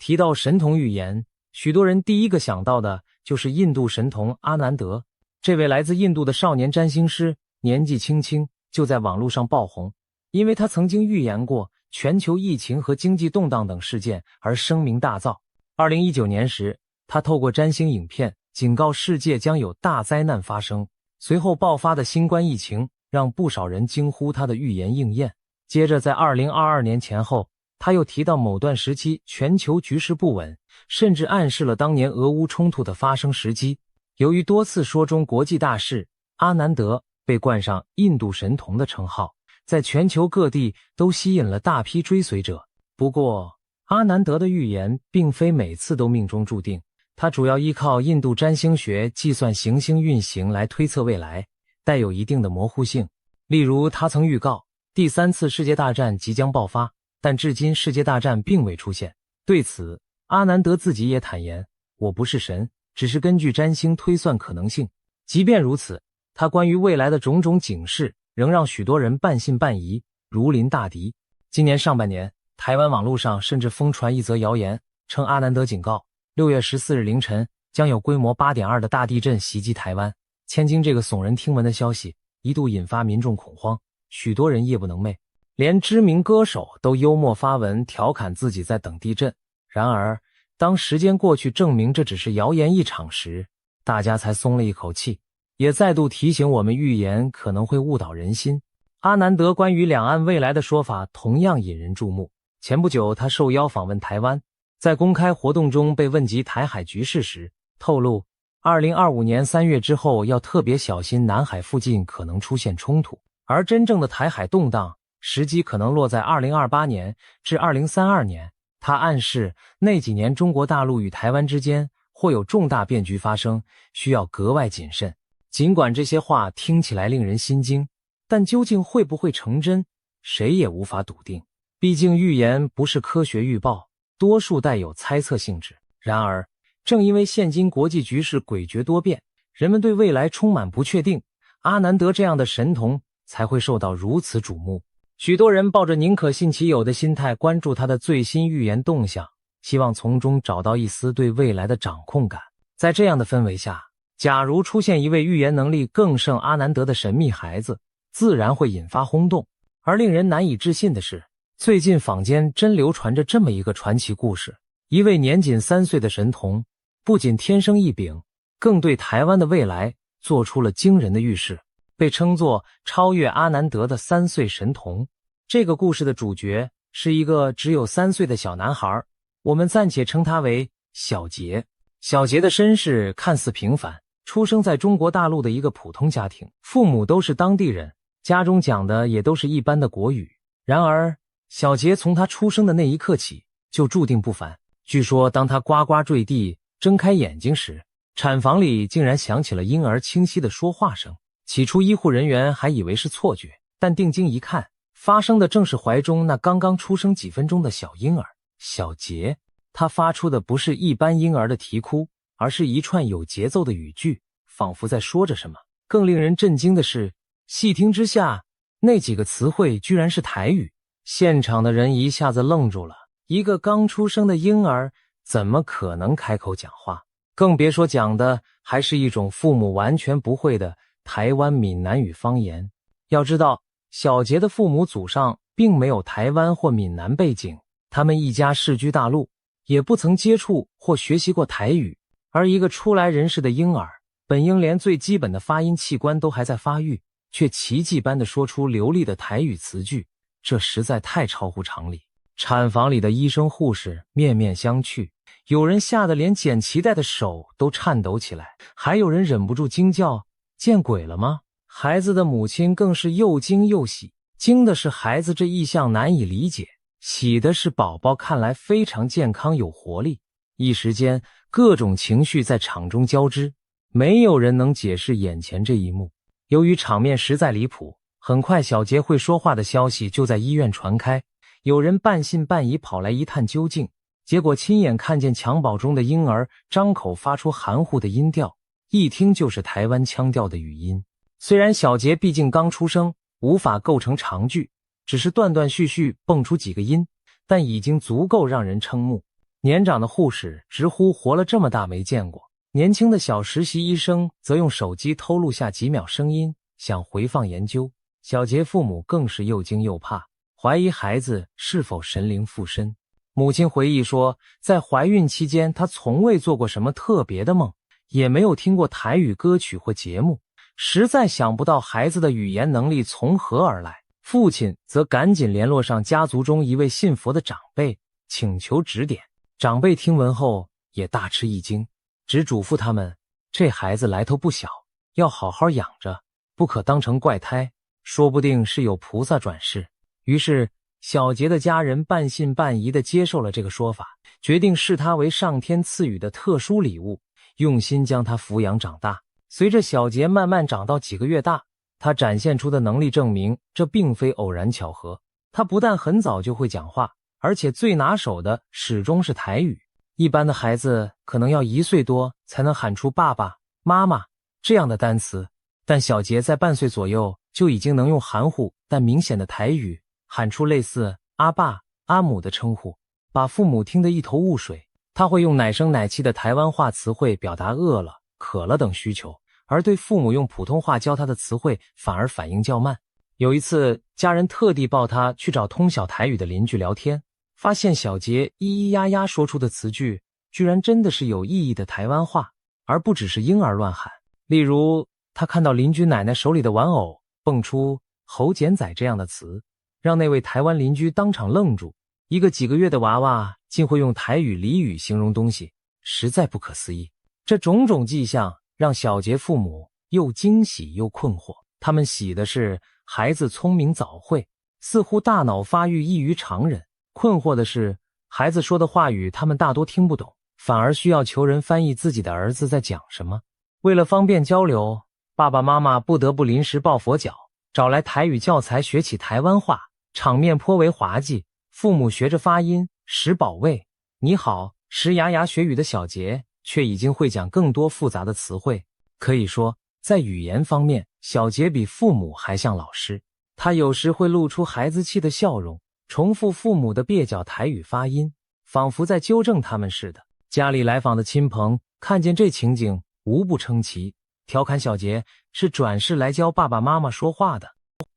提到神童预言，许多人第一个想到的就是印度神童阿南德。这位来自印度的少年占星师，年纪轻轻就在网络上爆红，因为他曾经预言过全球疫情和经济动荡等事件而声名大噪。2019年时，他透过占星影片警告世界将有大灾难发生。随后爆发的新冠疫情让不少人惊呼他的预言应验。接着在2022年前后，他又提到某段时期全球局势不稳，甚至暗示了当年俄乌冲突的发生时机。由于多次说中国际大事，阿南德被冠上印度神童的称号，在全球各地都吸引了大批追随者。不过，阿南德的预言并非每次都命中注定，他主要依靠印度占星学计算行星运行来推测未来，带有一定的模糊性。例如，他曾预告第3次世界大战即将爆发，但至今世界大战并未出现。对此，阿南德自己也坦言，我不是神，只是根据占星推算可能性。即便如此，他关于未来的种种警示仍让许多人半信半疑，如临大敌。今年上半年，台湾网络上甚至疯传一则谣言，称阿南德警告6月14日凌晨将有规模 8.2 的大地震袭击台湾。千金这个耸人听闻的消息一度引发民众恐慌，许多人夜不能寐，连知名歌手都幽默发文调侃自己在等地震。然而，当时间过去证明这只是谣言一场时，大家才松了一口气，也再度提醒我们预言可能会误导人心。阿南德关于两岸未来的说法同样引人注目。前不久，他受邀访问台湾，在公开活动中被问及台海局势时，透露2025年3月之后要特别小心南海附近可能出现冲突，而真正的台海动荡时机可能落在2028年至2032年。他暗示那几年中国大陆与台湾之间或有重大变局发生，需要格外谨慎。尽管这些话听起来令人心惊，但究竟会不会成真，谁也无法笃定。毕竟预言不是科学预报，多数带有猜测性质。然而，正因为现今国际局势诡谲多变，人们对未来充满不确定，阿南德这样的神童才会受到如此瞩目。许多人抱着宁可信其有的心态关注他的最新预言动向，希望从中找到一丝对未来的掌控感。在这样的氛围下，假如出现一位预言能力更胜阿南德的神秘孩子，自然会引发轰动。而令人难以置信的是，最近坊间真流传着这么一个传奇故事，一位年仅3岁的神童，不仅天生异禀，更对台湾的未来做出了惊人的预示，被称作超越阿南德的3岁神童。这个故事的主角是一个只有3岁的小男孩，我们暂且称他为小杰。小杰的身世看似平凡，出生在中国大陆的一个普通家庭，父母都是当地人，家中讲的也都是一般的国语。然而，小杰从他出生的那一刻起就注定不凡。据说当他呱呱坠地睁开眼睛时，产房里竟然响起了婴儿清晰的说话声。起初医护人员还以为是错觉，但定睛一看，发生的正是怀中那刚刚出生几分钟的小婴儿小杰。他发出的不是一般婴儿的啼哭，而是一串有节奏的语句，仿佛在说着什么。更令人震惊的是，细听之下，那几个词汇居然是台语。现场的人一下子愣住了，一个刚出生的婴儿怎么可能开口讲话？更别说讲的还是一种父母完全不会的台湾闽南语方言。要知道，小杰的父母祖上并没有台湾或闽南背景，他们一家世居大陆，也不曾接触或学习过台语。而一个初来人世的婴儿，本应连最基本的发音器官都还在发育，却奇迹般地说出流利的台语词句，这实在太超乎常理。产房里的医生护士面面相觑，有人吓得连剪脐带的手都颤抖起来，还有人忍不住惊叫：见鬼了吗？孩子的母亲更是又惊又喜，惊的是孩子这异象难以理解，喜的是宝宝看来非常健康有活力。一时间，各种情绪在场中交织，没有人能解释眼前这一幕。由于场面实在离谱，很快小杰会说话的消息就在医院传开，有人半信半疑跑来一探究竟，结果亲眼看见襁褓中的婴儿张口发出含糊的音调，一听就是台湾腔调的语音。虽然小杰毕竟刚出生，无法构成长句，只是断断续续蹦出几个音，但已经足够让人瞠目。年长的护士直呼活了这么大没见过，年轻的小实习医生则用手机偷录下几秒声音，想回放研究。小杰父母更是又惊又怕，怀疑孩子是否神灵附身。母亲回忆说，在怀孕期间，她从未做过什么特别的梦，也没有听过台语歌曲或节目，实在想不到孩子的语言能力从何而来。父亲则赶紧联络上家族中一位信佛的长辈，请求指点。长辈听闻后也大吃一惊，只嘱咐他们，这孩子来头不小，要好好养着，不可当成怪胎，说不定是有菩萨转世。于是小杰的家人半信半疑地接受了这个说法，决定视他为上天赐予的特殊礼物，用心将他抚养长大。随着小杰慢慢长到几个月大，他展现出的能力证明这并非偶然巧合。他不但很早就会讲话，而且最拿手的始终是台语。一般的孩子可能要1岁多才能喊出爸爸、妈妈这样的单词，但小杰在半岁左右就已经能用含糊但明显的台语喊出类似阿爸、阿母的称呼，把父母听得一头雾水。他会用奶声奶气的台湾话词汇表达饿了、渴了等需求，而对父母用普通话教他的词汇反而反应较慢。有一次，家人特地抱他去找通晓台语的邻居聊天，发现小杰咿咿呀呀说出的词句居然真的是有意义的台湾话，而不只是婴儿乱喊。例如，他看到邻居奶奶手里的玩偶蹦出猴剪仔这样的词，让那位台湾邻居当场愣住。一个几个月的娃娃竟会用台语俚语形容东西，实在不可思议。这种种迹象让小杰父母又惊喜又困惑。他们喜的是孩子聪明早慧，似乎大脑发育异于常人；困惑的是孩子说的话语他们大多听不懂，反而需要求人翻译自己的儿子在讲什么。为了方便交流，爸爸妈妈不得不临时抱佛脚，找来台语教材学起台湾话，场面颇为滑稽。父母学着发音石保卫、你好、石牙牙学语的小杰，却已经会讲更多复杂的词汇。可以说，在语言方面，小杰比父母还像老师。他有时会露出孩子气的笑容，重复父母的蹩脚台语发音，仿佛在纠正他们似的。家里来访的亲朋看见这情景，无不称奇，调侃小杰是转世来教爸爸妈妈说话的。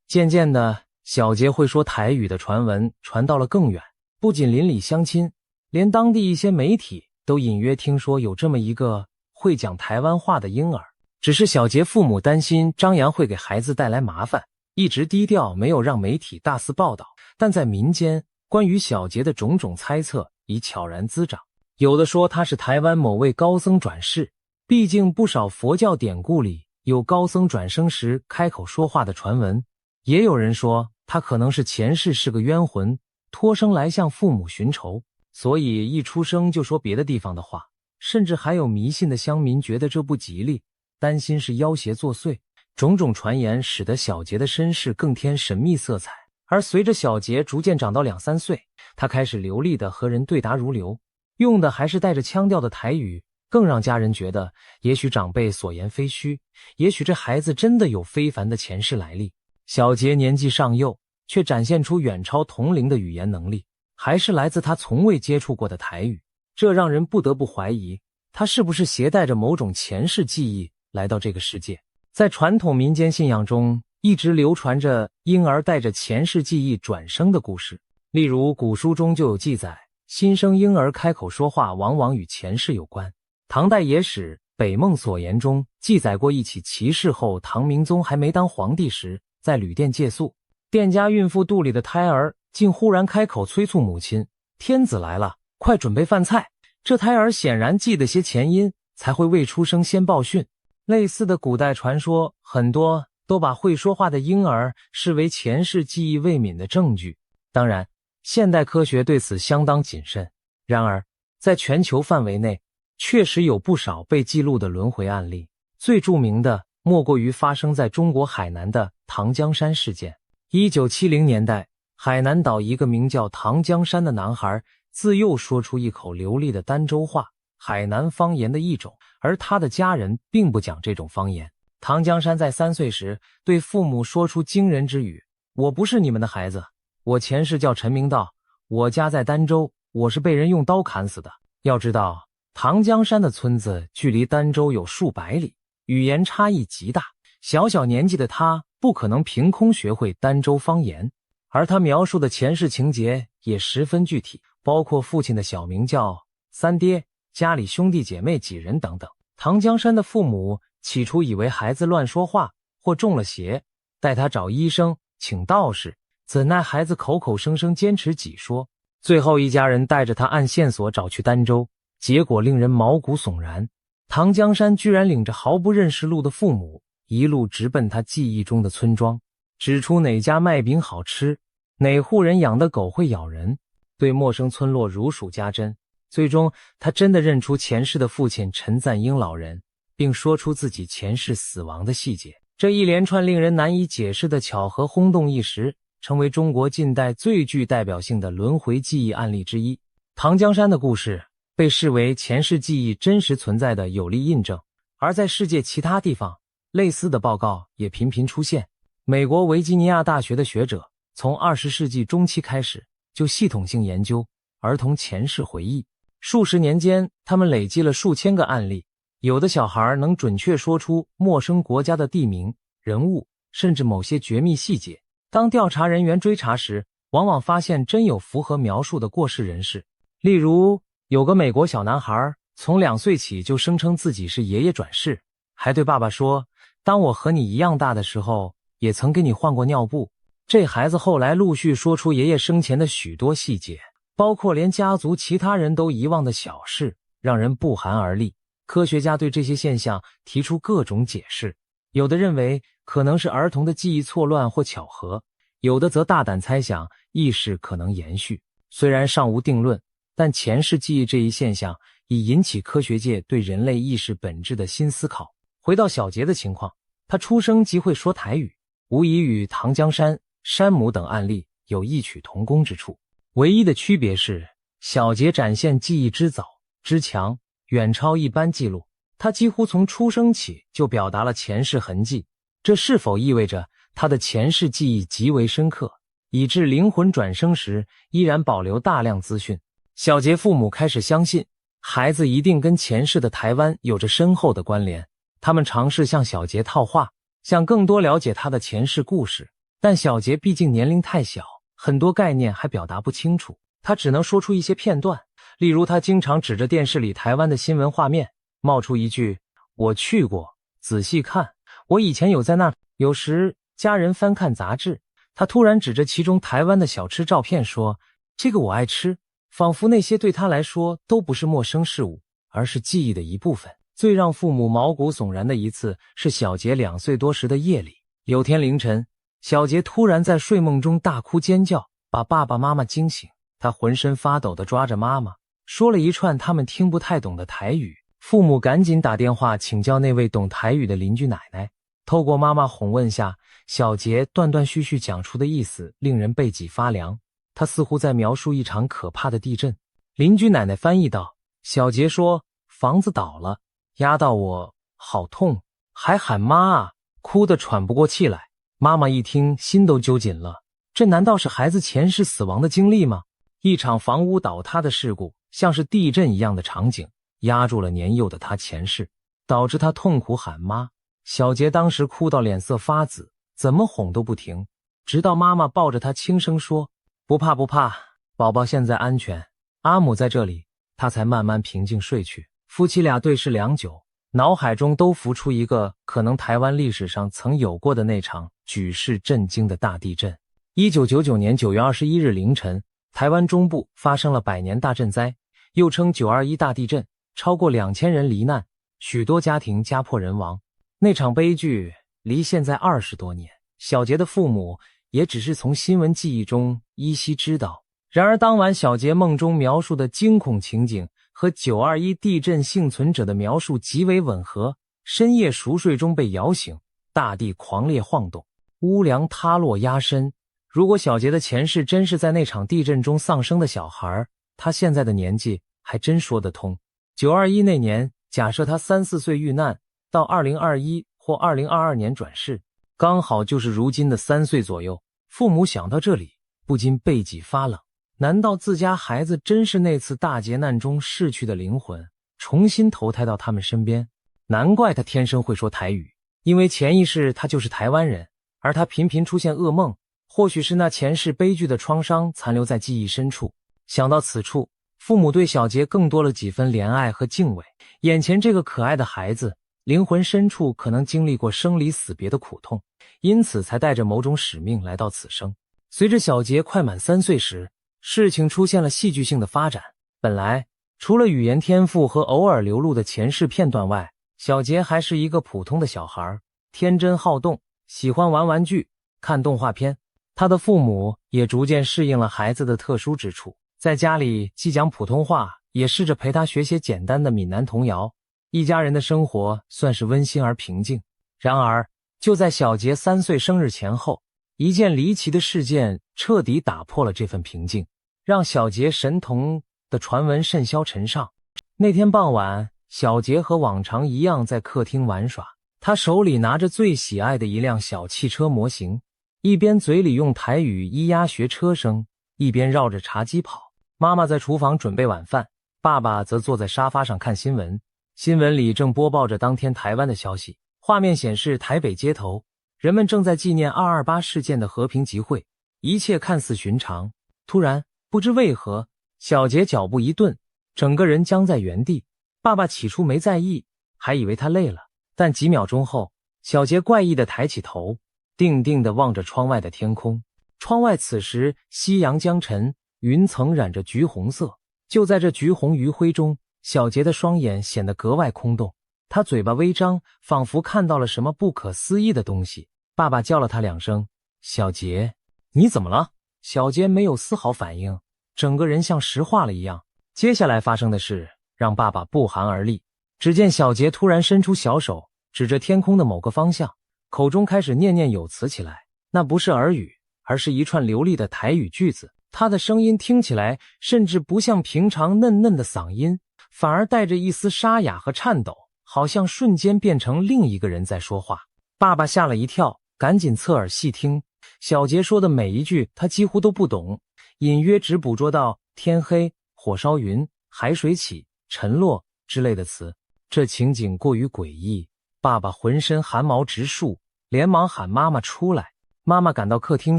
渐渐的，小杰会说台语的传闻传到了更远，不仅邻里乡亲，连当地一些媒体都隐约听说有这么一个会讲台湾话的婴儿。只是小杰父母担心张扬会给孩子带来麻烦，一直低调，没有让媒体大肆报道。但在民间，关于小杰的种种猜测已悄然滋长。有的说他是台湾某位高僧转世，毕竟不少佛教典故里有高僧转生时开口说话的传闻。也有人说他可能是前世是个冤魂，托生来向父母寻仇，所以一出生就说别的地方的话。甚至还有迷信的乡民觉得这不吉利，担心是妖邪作祟。种种传言使得小杰的身世更添神秘色彩。而随着小杰逐渐长到2、3岁，他开始流利地和人对答如流，用的还是带着腔调的台语，更让家人觉得也许长辈所言非虚，也许这孩子真的有非凡的前世来历。小杰年纪尚幼，却展现出远超同龄的语言能力，还是来自他从未接触过的台语。这让人不得不怀疑，他是不是携带着某种前世记忆来到这个世界。在传统民间信仰中，一直流传着婴儿带着前世记忆转生的故事。例如古书中就有记载，新生婴儿开口说话往往与前世有关。唐代野史《北梦所言》中记载过一起奇事后，唐明宗还没当皇帝时，在旅店借宿，店家孕妇肚里的胎儿竟忽然开口催促母亲，天子来了，快准备饭菜。这胎儿显然记得些前因，才会未出生先报讯。类似的古代传说很多都把会说话的婴儿视为前世记忆未泯的证据。当然，现代科学对此相当谨慎。然而，在全球范围内，确实有不少被记录的轮回案例。最著名的莫过于发生在中国海南的唐江山事件。1970年代，海南岛一个名叫唐江山的男孩自幼说出一口流利的儋州话，海南方言的一种，而他的家人并不讲这种方言。唐江山在3岁时对父母说出惊人之语：我不是你们的孩子，我前世叫陈明道，我家在儋州，我是被人用刀砍死的。要知道，唐江山的村子距离儋州有数百里，语言差异极大，小小年纪的他不可能凭空学会儋州方言，而他描述的前世情节也十分具体，包括父亲的小名叫三爹，家里兄弟姐妹几人等等。唐江山的父母起初以为孩子乱说话或中了邪，带他找医生请道士，怎奈孩子口口声声坚持己说，最后一家人带着他按线索找去儋州，结果令人毛骨悚然。唐江山居然领着毫不认识路的父母，一路直奔他记忆中的村庄，指出哪家麦饼好吃，哪户人养的狗会咬人，对陌生村落如数家珍。最终他真的认出前世的父亲陈赞英老人，并说出自己前世死亡的细节。这一连串令人难以解释的巧合轰动一时，成为中国近代最具代表性的轮回记忆案例之一。唐江山的故事被视为前世记忆真实存在的有力印证，而在世界其他地方，类似的报告也频频出现。美国维吉尼亚大学的学者从20世纪中期开始就系统性研究儿童前世回忆，数十年间他们累积了数千个案例，有的小孩能准确说出陌生国家的地名、人物，甚至某些绝密细节。当调查人员追查时，往往发现真有符合描述的过世人士。例如，有个美国小男孩从2岁起就声称自己是爷爷转世，还对爸爸说，当我和你一样大的时候，也曾给你换过尿布。这孩子后来陆续说出爷爷生前的许多细节，包括连家族其他人都遗忘的小事，让人不寒而栗。科学家对这些现象提出各种解释，有的认为可能是儿童的记忆错乱或巧合，有的则大胆猜想意识可能延续。虽然尚无定论，但前世记忆这一现象已引起科学界对人类意识本质的新思考。回到小杰的情况，他出生即会说台语，无疑与唐江山、山姆等案例有异曲同工之处。唯一的区别是，小杰展现记忆之早、之强，远超一般记录。他几乎从出生起就表达了前世痕迹，这是否意味着他的前世记忆极为深刻，以致灵魂转生时依然保留大量资讯？小杰父母开始相信，孩子一定跟前世的台湾有着深厚的关联。他们尝试向小杰套话，想更多了解他的前世故事，但小杰毕竟年龄太小，很多概念还表达不清楚，他只能说出一些片段。例如，他经常指着电视里台湾的新闻画面，冒出一句，我去过，仔细看，我以前有在那。有时家人翻看杂志，他突然指着其中台湾的小吃照片说，这个我爱吃，仿佛那些对他来说都不是陌生事物，而是记忆的一部分。最让父母毛骨悚然的一次是小杰2岁多时的夜里，有天凌晨，小杰突然在睡梦中大哭尖叫，把爸爸妈妈惊醒。他浑身发抖地抓着妈妈，说了一串他们听不太懂的台语。父母赶紧打电话请教那位懂台语的邻居奶奶。透过妈妈哄问下，小杰断断续续讲出的意思令人背脊发凉。他似乎在描述一场可怕的地震。邻居奶奶翻译道，小杰说，房子倒了，压到我，好痛，还喊妈啊，哭得喘不过气来。妈妈一听，心都揪紧了，这难道是孩子前世死亡的经历吗？一场房屋倒塌的事故，像是地震一样的场景，压住了年幼的他前世，导致他痛苦喊妈。小杰当时哭到脸色发紫，怎么哄都不停，直到妈妈抱着他轻声说，不怕不怕，宝宝现在安全，阿母在这里，他才慢慢平静睡去。夫妻俩对视良久，脑海中都浮出一个可能台湾历史上曾有过的那场举世震惊的大地震。1999年9月21日凌晨，台湾中部发生了100年大震灾，又称921大地震，超过2000人罹难，许多家庭家破人亡。那场悲剧离现在20多年，小杰的父母也只是从新闻记忆中依稀知道。然而当晚小杰梦中描述的惊恐情景和921地震幸存者的描述极为吻合，深夜熟睡中被摇醒，大地狂烈晃动，屋梁塌落压身。如果小杰的前世真是在那场地震中丧生的小孩，他现在的年纪还真说得通。921那年，假设他3、4岁遇难，到2021或2022年转世，刚好就是如今的3岁左右。父母想到这里，不禁背脊发冷。难道自家孩子真是那次大劫难中逝去的灵魂，重新投胎到他们身边？难怪他天生会说台语，因为潜意识他就是台湾人，而他频频出现噩梦，或许是那前世悲剧的创伤残留在记忆深处。想到此处，父母对小杰更多了几分怜爱和敬畏。眼前这个可爱的孩子，灵魂深处可能经历过生离死别的苦痛，因此才带着某种使命来到此生。随着小杰快满3岁时，事情出现了戏剧性的发展。本来除了语言天赋和偶尔流露的前世片段外，小杰还是一个普通的小孩，天真好动，喜欢玩玩具，看动画片。他的父母也逐渐适应了孩子的特殊之处，在家里既讲普通话，也试着陪他学些简单的闽南童谣。一家人的生活算是温馨而平静。然而就在小杰3岁生日前后，一件离奇的事件彻底打破了这份平静，让小杰神童的传闻甚嚣尘上。那天傍晚，小杰和往常一样在客厅玩耍，他手里拿着最喜爱的一辆小汽车模型，一边嘴里用台语咿呀学车声，一边绕着茶几跑。妈妈在厨房准备晚饭，爸爸则坐在沙发上看新闻。新闻里正播报着当天台湾的消息，画面显示台北街头，人们正在纪念228事件的和平集会，一切看似寻常。突然，不知为何，小杰脚步一顿，整个人僵在原地。爸爸起初没在意，还以为他累了，但几秒钟后，小杰怪异地抬起头，定定地望着窗外的天空。窗外此时夕阳将沉，云层染着橘红色。就在这橘红余晖中，小杰的双眼显得格外空洞，他嘴巴微张，仿佛看到了什么不可思议的东西。爸爸叫了他2声：“小杰，你怎么了？”小杰没有丝毫反应，整个人像石化了一样。接下来发生的事让爸爸不寒而栗。只见小杰突然伸出小手，指着天空的某个方向，口中开始念念有词起来。那不是耳语，而是一串流利的台语句子。他的声音听起来甚至不像平常嫩嫩的嗓音，反而带着一丝沙哑和颤抖，好像瞬间变成另一个人在说话。爸爸吓了一跳，赶紧侧耳细听。小杰说的每一句他几乎都不懂，隐约只捕捉到天黑、火烧云、海水起、沉落之类的词。这情景过于诡异，爸爸浑身汗毛直竖，连忙喊妈妈出来。妈妈赶到客厅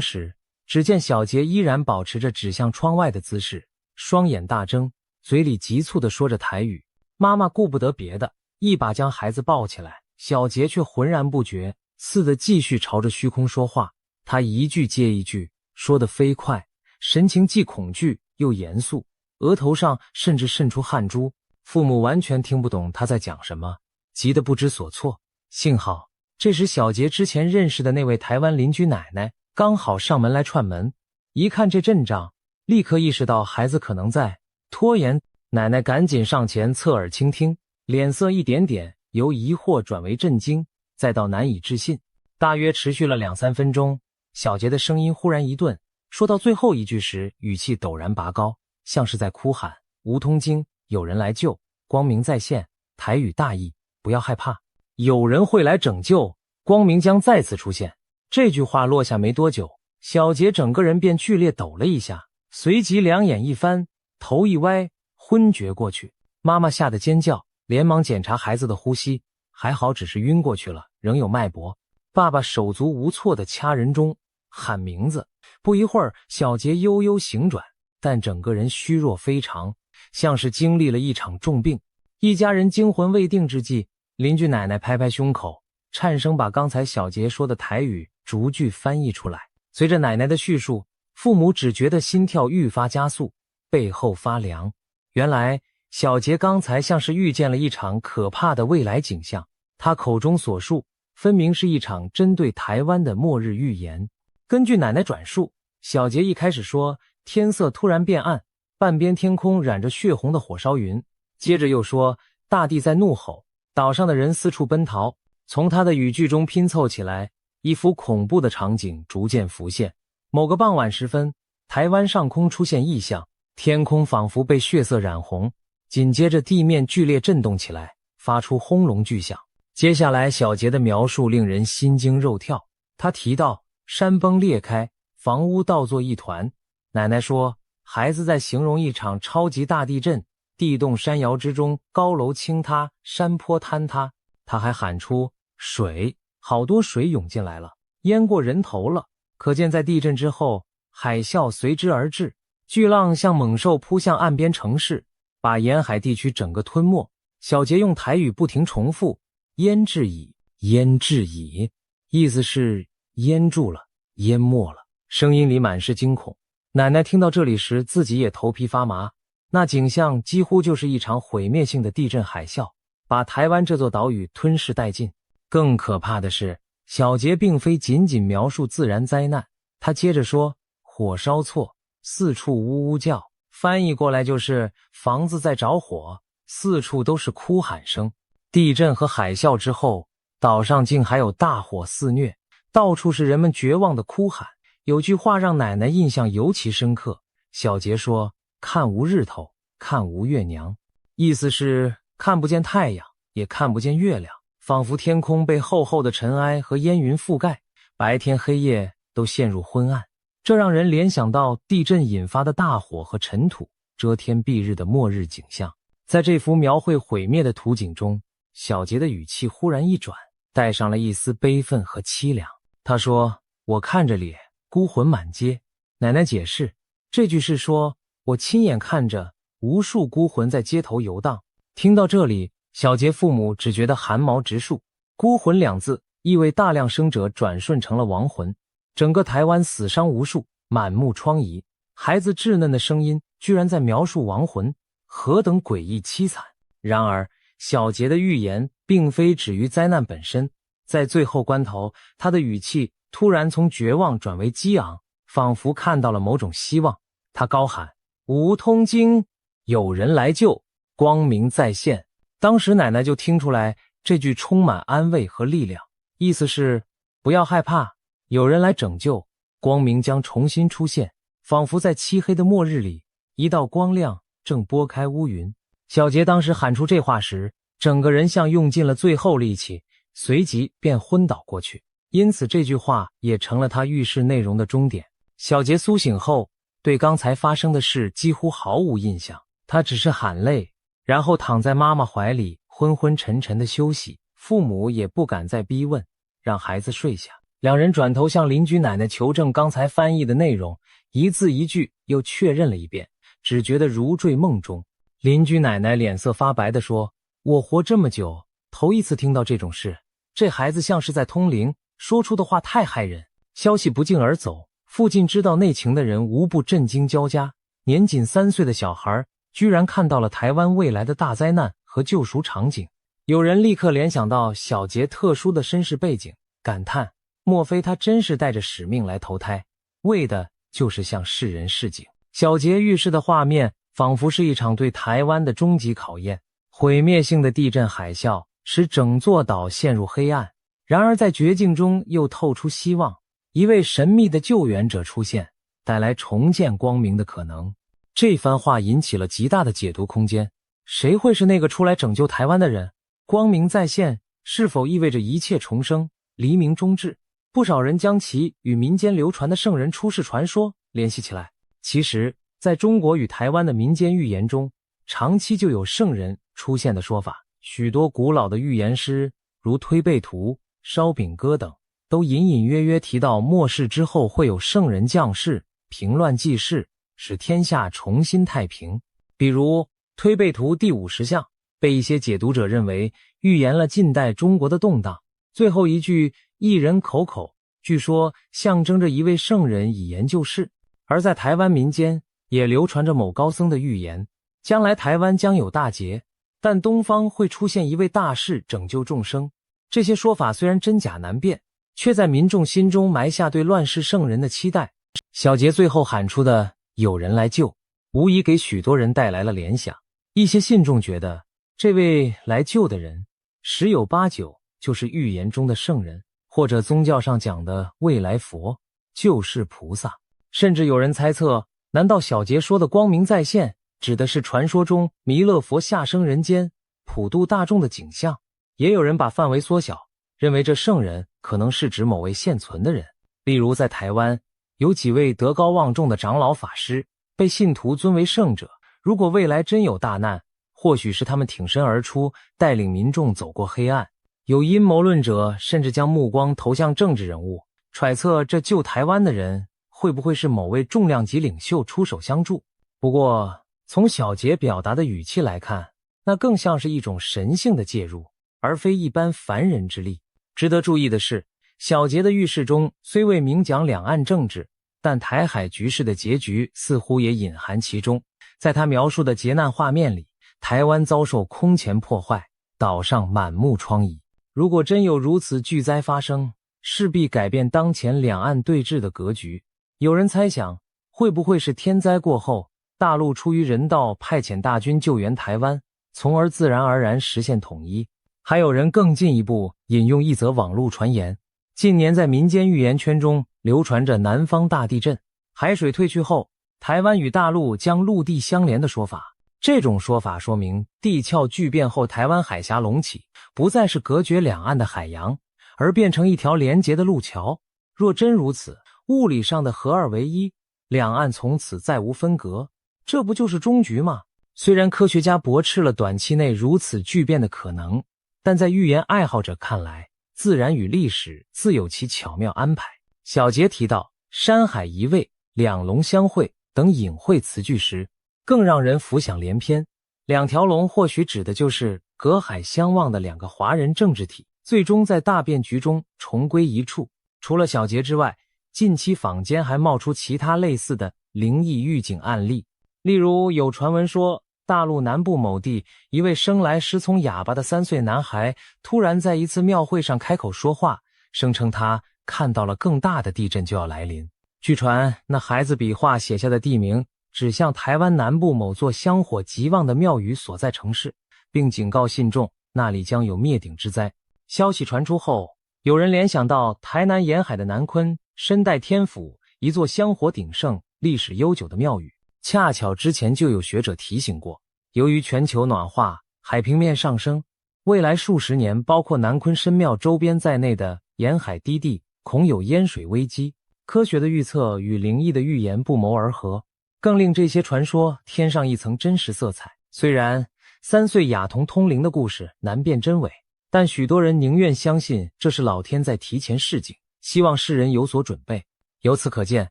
时，只见小杰依然保持着指向窗外的姿势，双眼大睁，嘴里急促地说着台语。妈妈顾不得别的，一把将孩子抱起来，小杰却浑然不觉，似的继续朝着虚空说话。他一句接一句，说得飞快，神情既恐惧又严肃，额头上甚至渗出汗珠。父母完全听不懂他在讲什么，急得不知所措。幸好这时小杰之前认识的那位台湾邻居奶奶刚好上门来串门，一看这阵仗，立刻意识到孩子可能在拖延。奶奶赶紧上前侧耳倾听，脸色一点点由疑惑转为震惊，再到难以置信。大约持续了2-3分钟，小杰的声音忽然一顿，说到最后一句时，语气陡然拔高，像是在哭喊：“吴通经，有人来救，光明再现，台语大意，不要害怕，有人会来拯救，光明将再次出现。”这句话落下没多久，小杰整个人便剧烈抖了一下，随即两眼一翻，头一歪，昏厥过去。妈妈吓得尖叫，连忙检查孩子的呼吸，还好只是晕过去了，仍有脉搏。爸爸手足无措地掐人中，喊名字。不一会儿，小杰悠悠醒转，但整个人虚弱非常，像是经历了一场重病。一家人惊魂未定之际，邻居奶奶拍拍胸口，颤声把刚才小杰说的台语逐句翻译出来。随着奶奶的叙述，父母只觉得心跳愈发加速，背后发凉。原来小杰刚才像是预见了一场可怕的未来景象，他口中所述分明是一场针对台湾的末日预言。根据奶奶转述，小杰一开始说天色突然变暗，半边天空染着血红的火烧云，接着又说大地在怒吼，岛上的人四处奔逃。从他的语句中拼凑起来，一幅恐怖的场景逐渐浮现。某个傍晚时分，台湾上空出现异象，天空仿佛被血色染红，紧接着地面剧烈震动起来，发出轰隆巨响。接下来小杰的描述令人心惊肉跳，他提到山崩裂开，房屋倒作一团。奶奶说孩子在形容一场超级大地震，地动山摇之中，高楼倾塌，山坡坍塌。他还喊出水，好多水涌进来了，淹过人头了。可见在地震之后，海啸随之而至，巨浪像猛兽扑向岸边城市，把沿海地区整个吞没。小杰用台语不停重复淹至矣，淹至矣，意思是淹住了，淹没了，声音里满是惊恐。奶奶听到这里时自己也头皮发麻，那景象几乎就是一场毁灭性的地震海啸，把台湾这座岛屿吞噬殆尽。更可怕的是，小杰并非仅仅描述自然灾难，他接着说火烧错，四处呜呜叫，翻译过来就是房子在着火，四处都是哭喊声。地震和海啸之后，岛上竟还有大火肆虐，到处是人们绝望的哭喊。有句话让奶奶印象尤其深刻，小杰说看无日头，看无月娘，意思是看不见太阳，也看不见月亮，仿佛天空被厚厚的尘埃和烟云覆盖，白天黑夜都陷入昏暗。这让人联想到地震引发的大火和尘土，遮天蔽日的末日景象。在这幅描绘毁灭的图景中，小杰的语气忽然一转，带上了一丝悲愤和凄凉。他说，我看着咧，孤魂满街。奶奶解释，这句是说我亲眼看着无数孤魂在街头游荡。听到这里，小杰父母只觉得寒毛直竖。孤魂两字意味大量生者转瞬成了亡魂，整个台湾死伤无数，满目疮痍。孩子稚嫩的声音居然在描述亡魂，何等诡异凄惨。然而小杰的预言并非止于灾难本身，在最后关头，他的语气突然从绝望转为激昂，仿佛看到了某种希望。他高喊五通经，有人来救，光明再现。当时奶奶就听出来这句充满安慰和力量，意思是不要害怕，有人来拯救，光明将重新出现。仿佛在漆黑的末日里，一道光亮正拨开乌云。小杰当时喊出这话时，整个人像用尽了最后力气，随即便昏倒过去。因此这句话也成了他预示内容的终点。小杰苏醒后，对刚才发生的事几乎毫无印象，他只是喊累，然后躺在妈妈怀里昏昏沉沉的休息。父母也不敢再逼问，让孩子睡下。两人转头向邻居奶奶求证刚才翻译的内容，一字一句又确认了一遍，只觉得如坠梦中。邻居奶奶脸色发白地说，我活这么久，头一次听到这种事，这孩子像是在通灵，说出的话太骇人。消息不胫而走，附近知道内情的人无不震惊交加。年仅3岁的小孩居然看到了台湾未来的大灾难和救赎场景。有人立刻联想到小杰特殊的身世背景，感叹莫非他真是带着使命来投胎，为的就是向世人示警。小杰预示的画面仿佛是一场对台湾的终极考验，毁灭性的地震海啸使整座岛陷入黑暗，然而在绝境中又透出希望，一位神秘的救援者出现，带来重见光明的可能。这番话引起了极大的解读空间，谁会是那个出来拯救台湾的人？光明再现是否意味着一切重生，黎明终至？不少人将其与民间流传的圣人出世传说联系起来。其实在中国与台湾的民间寓言中，长期就有圣人出现的说法。许多古老的寓言诗，如推背图、烧饼歌等，都隐隐约约提到末世之后会有圣人降世，平乱纪事，使天下重新太平。比如推背图第50象，被一些解读者认为预言了近代中国的动荡。最后一句一人口口，据说象征着一位圣人以言救世。而在台湾民间也流传着某高僧的预言，将来台湾将有大劫，但东方会出现一位大士拯救众生。这些说法虽然真假难辨，却在民众心中埋下对乱世圣人的期待。小杰最后喊出的有人来救，无疑给许多人带来了联想。一些信众觉得这位来救的人十有八九就是预言中的圣人，或者宗教上讲的未来佛、救世菩萨。甚至有人猜测，难道小杰说的光明再现指的是传说中弥勒佛下生人间普度大众的景象？也有人把范围缩小，认为这圣人可能是指某位现存的人。例如在台湾有几位德高望重的长老法师，被信徒尊为圣者。如果未来真有大难，或许是他们挺身而出，带领民众走过黑暗。有阴谋论者甚至将目光投向政治人物，揣测这救台湾的人会不会是某位重量级领袖出手相助。不过，从小杰表达的语气来看，那更像是一种神性的介入，而非一般凡人之力。值得注意的是，小杰的预示中虽未明讲两岸政治，但台海局势的结局似乎也隐含其中。在他描述的劫难画面里，台湾遭受空前破坏，岛上满目疮痍。如果真有如此巨灾发生，势必改变当前两岸对峙的格局。有人猜想，会不会是天灾过后，大陆出于人道派遣大军救援台湾，从而自然而然实现统一？还有人更进一步引用一则网络传言，近年在民间预言圈中流传着南方大地震，海水退去后，台湾与大陆将陆地相连的说法。这种说法说明地壳巨变后，台湾海峡隆起，不再是隔绝两岸的海洋，而变成一条连结的路桥。若真如此，物理上的合二为一，两岸从此再无分隔，这不就是终局吗？虽然科学家驳斥了短期内如此巨变的可能，但在预言爱好者看来，自然与历史自有其巧妙安排。小杰提到山海移位、两龙相会等隐晦词句时，更让人浮想联翩。两条龙或许指的就是隔海相望的两个华人政治体，最终在大变局中重归一处。除了小杰之外，近期坊间还冒出其他类似的灵异预警案例。例如有传闻说，大陆南部某地一位生来失聪哑巴的3岁男孩突然在一次庙会上开口说话，声称他看到了更大的地震就要来临。据传那孩子笔画写下的地名指向台湾南部某座香火极旺的庙宇所在城市，并警告信众那里将有灭顶之灾。消息传出后，有人联想到台南沿海的南鯤身带天府，一座香火鼎盛、历史悠久的庙宇。恰巧之前就有学者提醒过，由于全球暖化、海平面上升，未来数十年包括南鯤神庙周边在内的沿海低地恐有淹水危机。科学的预测与灵异的预言不谋而合，更令这些传说添上一层真实色彩。虽然3岁哑童通灵的故事难辨真伪，但许多人宁愿相信这是老天在提前示警，希望世人有所准备。由此可见，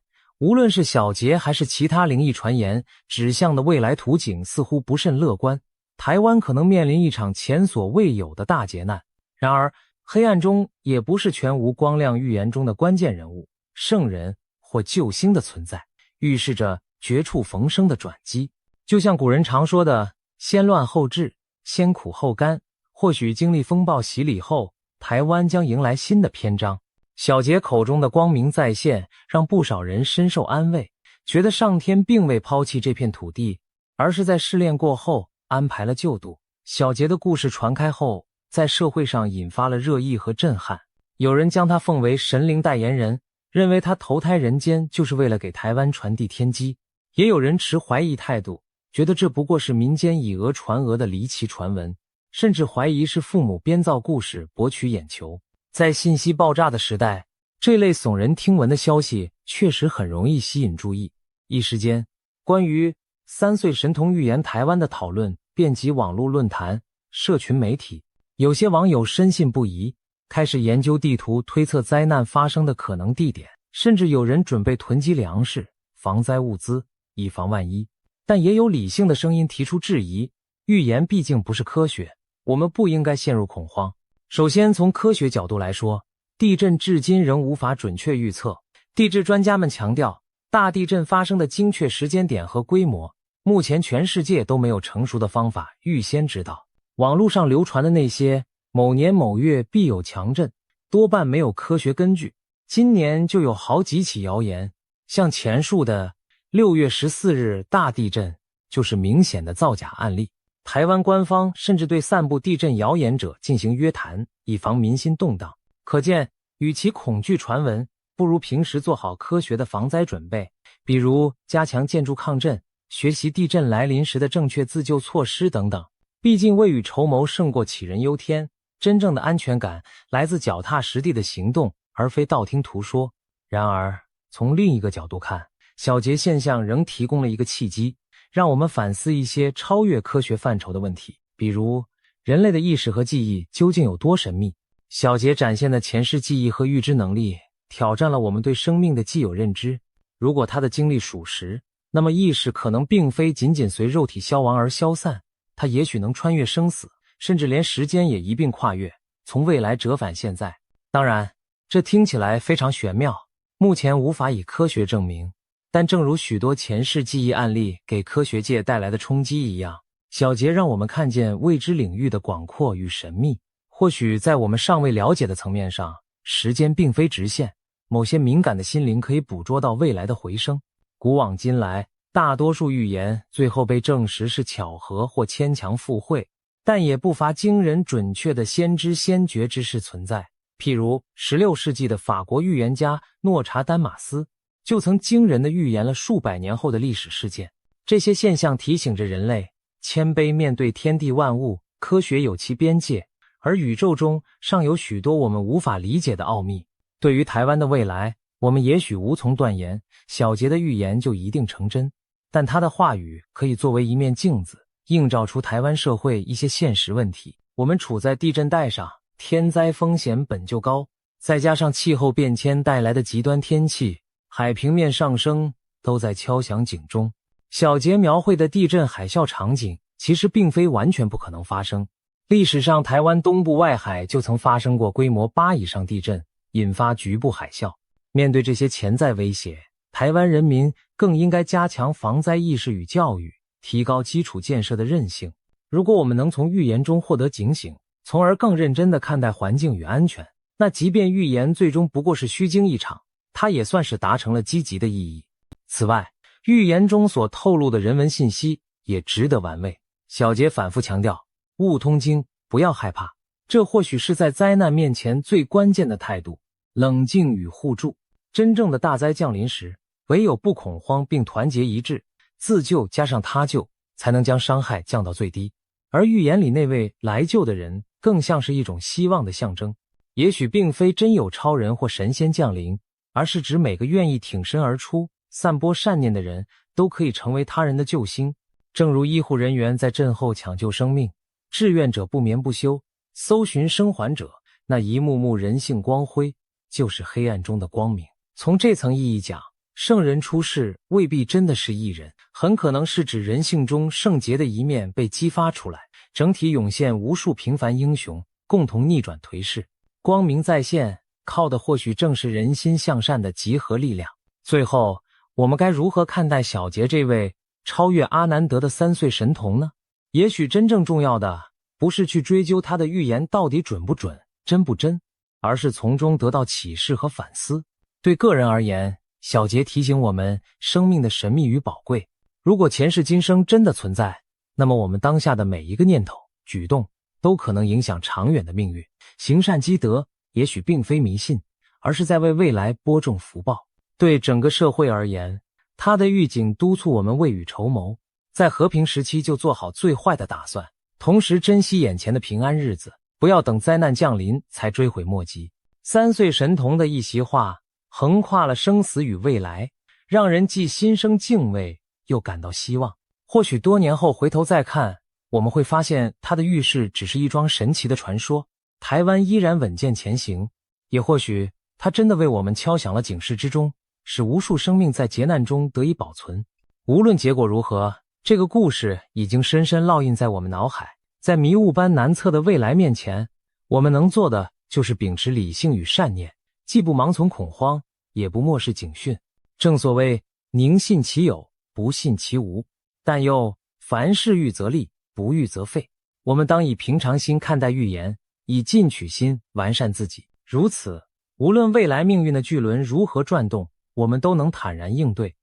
无论是小杰还是其他灵异传言，指向的未来图景似乎不甚乐观。台湾可能面临一场前所未有的大劫难。然而，黑暗中也不是全无光亮，预言中的关键人物、圣人或救星的存在，预示着绝处逢生的转机。就像古人常说的先乱后治，先苦后甘，或许经历风暴洗礼后，台湾将迎来新的篇章。小杰口中的光明再现，让不少人深受安慰，觉得上天并未抛弃这片土地，而是在试炼过后安排了救度。小杰的故事传开后，在社会上引发了热议和震撼，有人将他奉为神灵代言人，认为他投胎人间就是为了给台湾传递天机。也有人持怀疑态度，觉得这不过是民间以讹传讹的离奇传闻，甚至怀疑是父母编造故事博取眼球。在信息爆炸的时代，这类耸人听闻的消息确实很容易吸引注意。一时间，关于3岁神童预言台湾的讨论遍及网络论坛、社群媒体，有些网友深信不疑，开始研究地图推测灾难发生的可能地点，甚至有人准备囤积粮食、防灾物资，以防万一。但也有理性的声音提出质疑，预言毕竟不是科学，我们不应该陷入恐慌。首先，从科学角度来说，地震至今仍无法准确预测。地质专家们强调，大地震发生的精确时间点和规模，目前全世界都没有成熟的方法预先知道。网络上流传的那些某年某月必有强震，多半没有科学根据。今年就有好几起谣言，像前述的6月14日大地震就是明显的造假案例。台湾官方甚至对散布地震谣言者进行约谈，以防民心动荡。可见，与其恐惧传闻，不如平时做好科学的防灾准备，比如加强建筑抗震，学习地震来临时的正确自救措施等等。毕竟未雨绸缪胜过杞人忧天，真正的安全感来自脚踏实地的行动，而非道听途说。然而，从另一个角度看，小节现象仍提供了一个契机，让我们反思一些超越科学范畴的问题，比如人类的意识和记忆究竟有多神秘？小节展现的前世记忆和预知能力，挑战了我们对生命的既有认知。如果他的经历属实，那么意识可能并非仅仅随肉体消亡而消散，它也许能穿越生死，甚至连时间也一并跨越，从未来折返现在。当然，这听起来非常玄妙，目前无法以科学证明，但正如许多前世记忆案例给科学界带来的冲击一样，小节让我们看见未知领域的广阔与神秘。或许在我们尚未了解的层面上，时间并非直线，某些敏感的心灵可以捕捉到未来的回声。古往今来，大多数预言最后被证实是巧合或牵强附会，但也不乏惊人准确的先知先觉之事存在。譬如16世纪的法国预言家诺查丹马斯就曾惊人地预言了数百年后的历史事件。这些现象提醒着人类谦卑面对天地万物，科学有其边界，而宇宙中尚有许多我们无法理解的奥秘。对于台湾的未来，我们也许无从断言小节的预言就一定成真，但他的话语可以作为一面镜子，映照出台湾社会一些现实问题。我们处在地震带上，天灾风险本就高，再加上气候变迁带来的极端天气，海平面上升都在敲响警钟。小节描绘的地震海啸场景其实并非完全不可能发生。历史上台湾东部外海就曾发生过规模8以上地震，引发局部海啸。面对这些潜在威胁，台湾人民更应该加强防灾意识与教育，提高基础建设的韧性。如果我们能从预言中获得警醒，从而更认真地看待环境与安全，那即便预言最终不过是虚惊一场，它也算是达成了积极的意义。此外，预言中所透露的人文信息也值得玩味。小节反复强调勿通惊，不要害怕，这或许是在灾难面前最关键的态度，冷静与互助。真正的大灾降临时，唯有不恐慌并团结一致，自救加上他救，才能将伤害降到最低。而预言里那位来救的人更像是一种希望的象征，也许并非真有超人或神仙降临，而是指每个愿意挺身而出散播善念的人都可以成为他人的救星。正如医护人员在震后抢救生命，志愿者不眠不休搜寻生还者，那一幕幕人性光辉就是黑暗中的光明。从这层意义讲，圣人出世未必真的是义人，很可能是指人性中圣洁的一面被激发出来，整体涌现无数平凡英雄，共同逆转颓势。光明再现，靠的或许正是人心向善的集合力量。最后，我们该如何看待小节这位超越阿南德的3岁神童呢？也许真正重要的不是去追究他的预言到底准不准、真不真，而是从中得到启示和反思。对个人而言，小节提醒我们生命的神秘与宝贵。如果前世今生真的存在，那么我们当下的每一个念头、举动都可能影响长远的命运。行善积德也许并非迷信，而是在为未来播种福报。对整个社会而言，他的预警督促我们未雨绸缪，在和平时期就做好最坏的打算，同时珍惜眼前的平安日子，不要等灾难降临才追悔莫及。3岁神童的一席话横跨了生死与未来，让人既心生敬畏又感到希望。或许多年后回头再看，我们会发现他的预示只是一桩神奇的传说，台湾依然稳健前行。也或许他真的为我们敲响了警示之钟，使无数生命在劫难中得以保存。无论结果如何，这个故事已经深深烙印在我们脑海。在迷雾般难测的未来面前，我们能做的就是秉持理性与善念，既不盲从恐慌，也不漠视警讯。正所谓宁信其有，不信其无，但又凡事预则立，不预则废。我们当以平常心看待预言，以进取心完善自己。如此，无论未来命运的巨轮如何转动，我们都能坦然应对，